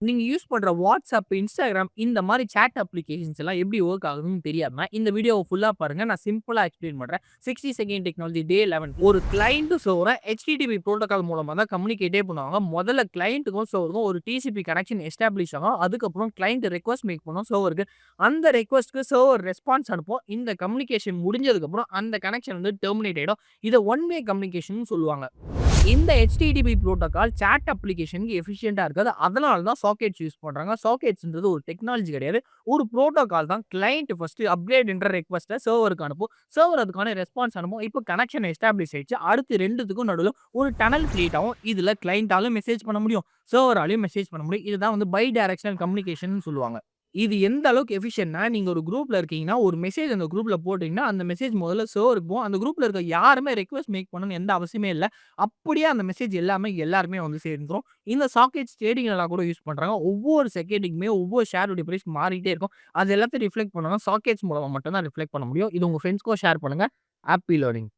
நீங்க யூஸ் பண்ற WhatsApp, Instagram இந்த மாரி சாட் அப்ளிகேஷன்ஸ் எல்லாம் எப்படி வொர்க் ஆகுதுன்னு தெரியாம, இந்த வீடியோவ ஃபுல்லா பாருங்க. நான் சிம்பிளா எக்ஸ்ப்ளைன் பண்றேன். 60 செகண்ட் டெக்னாலஜி டே 11. ஒரு கிளையன்ட்டும் சர்வரும் HTTP புரோட்டோகால் மூலமா தான் கம்யூனிகேட்டே பண்ணுவாங்க. முதல்ல கிளையன்ட்க்கும் சர்வருக்கும் ஒரு TCP கனெக்ஷன் எஸ்டாப்ளிஷ் ஆகும். அதுக்கப்புறம் கிளையன்ட் ரிக்வெஸ்ட் மேக் பண்ணும் சர்வருக்கு. அந்த ரிக்வெஸ்ட்க்கு சர்வர் ரெஸ்பான்ஸ் அனுப்பும். இந்த கம்யூனிகேஷன் முடிஞ்சதுக்கப்புறம் அந்த கனெக்ஷன் வந்து டெர்மினேட் ஆயிடும். இத ஒன் வே கம்யூனிகேஷன்னு சொல்லுவாங்க. இந்த HTTP புரோட்டோகால் சாட் அப்ளிகேஷனுக்கு எஃபிஷியன்ட்டா இருக்காது. அதனால தான் சாக்கெட்ஸ் யூஸ் பண்றாங்க. சாக்கெட்ஸ்ன்றது ஒரு டெக்னாலஜி கிடையாது. ஒரு புரோட்டோகால் தான். கிளையன்ட் ஃபர்ஸ்ட் அப்கிரேட் என்ற ரிக்வெஸ்ட்ட சர்வருக்கு அனுப்பும். சர்வர் அதுக்கான ரெஸ்பான்ஸ் அனுப்பும். இப்போ கனெக்ஷன் எஸ்டாப்ளிஷ் ஆயிடுச்சு. அடுத்து 2த்துக்கும் நடுவுல ஒரு டனல் கிரியேட் ஆகும். இதுல கிளையன்ட்டாலும் மெசேஜ் பண்ண முடியும். சர்வராலயும் மெசேஜ் பண்ண முடியும். இதுதான் வந்து பை டைரக்ஷனல் கம்யூனிகேஷன்னு சொல்லுவாங்க. இது எந்த அளவுக்கு எஃபிஷியன்ட்னா, நீங்க ஒரு குரூப்ல இருக்கீங்கன்னா, ஒரு மெசேஜ் அந்த குரூப்ல போட்டீங்கன்னா, அந்த மெசேஜ் முதல்ல சர்வருக்கு போகும். அந்த குரூப்ல இருக்க யாருமே ரிக்வெஸ்ட் மேக் பண்ணணும்னு எந்த அவசியமே இல்ல. அப்படியே அந்த மெசேஜ் எல்லாமே எல்லாருமே வந்து சேர்ந்துரும். இந்த சாக்கெட்ஸ் ட்ரேடிங்லலாம் கூட யூஸ் பண்றாங்க. ஒவ்வொரு செகண்டுக்குமே ஒவ்வொரு ஷேருடைய பிரைஸ் மாறிட்டே இருக்கும். அது எல்லாத்தையும் ரிஃப்ளெக்ட் பண்ணணும்னா சாக்கெட்ஸ் மூலமா மட்டும் தான் ரிஃப்ளெக்ட் பண்ண முடியும். இது உங்க ஃபிரெண்ட்ஸ்க்கும் ஷேர் பண்ணுங்க. Happy learning.